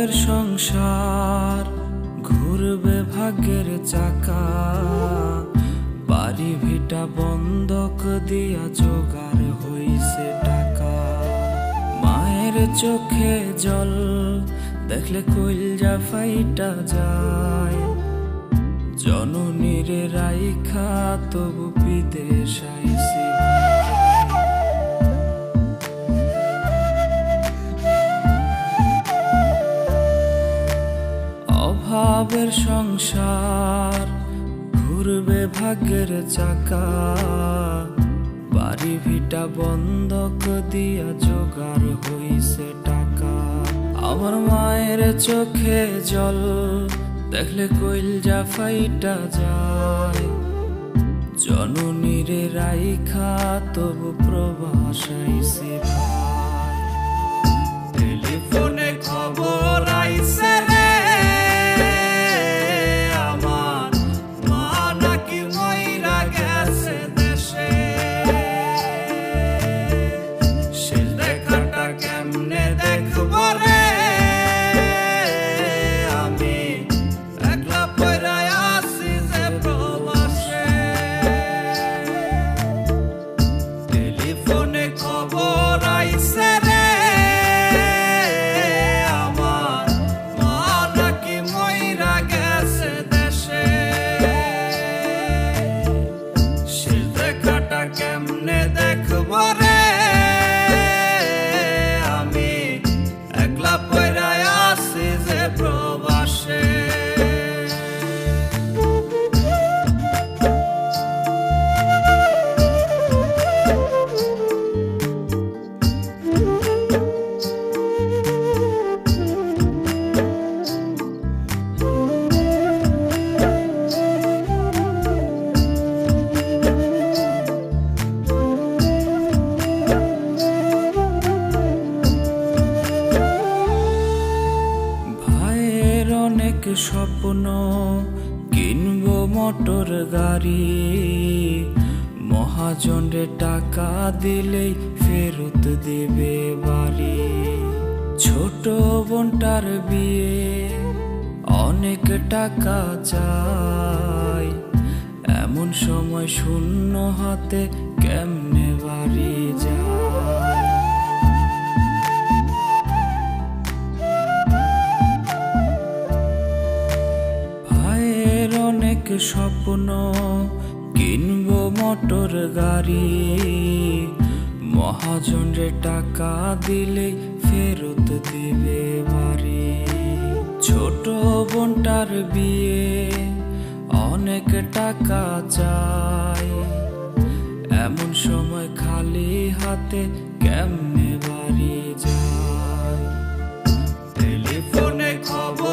অভাবের সংসার ঘুরবে ভাগ্যের চাকা, বাড়ি ভিটা বন্ধক দিয়া জোগাড় হইছে টাকা। মায়ের চোখে জল দেখলে কইলজা ফাইটা যায়, জননীর রাইখা তবু বিদেশ আইছি। অভাবের সংসার ঘুরবে ভাগ্যের চাকা, বাড়ি ভিটা বন্ধক দিয়া জোগাড় হইছে টাকা। আমার মায়ের চোখে জল দেখলে কইলজা ফাইটা যায়, জননীর রাইখা তবু প্রবাস আইছি ভাই। টেলিফোনে খবর আইছে রে আমার মা নাকি মইরা গেছে দেশে, সে দেখাটা কেমনে দেখবো রে আমি, একলা পইরা আছি যে প্রবাসে। টেলিফোনে খবর আইছে রে আমার মা নাকি মইরা গেছে দেশে, সে দেখাটা কেমনে দেখবো রে আমি, একলা পইরা আছি যে প্রবাসে। ভাইয়ের অনেক স্বপ্ন কিনবো মোটর গাড়ি, মহাজনের টাকা দিলেই ফেরত দেবে বাড়ি। ছোট বোনটার বিয়ে অনেক টাকা চাই, এমন সময় শূন্য হাতে কেমনে বাড়ি যায়। ভাইয়ের অনেক স্বপ্ন কিনবো মোটর গাড়ি, মহাজনের টাকা দিলে ফেরত দেবে বাড়ি। ছোট বোনটার বিয়ে অনেক টাকা চাই, এমন সময় খালি হাতে কেমনে বাড়ি যায়। টেলিফোনে খবর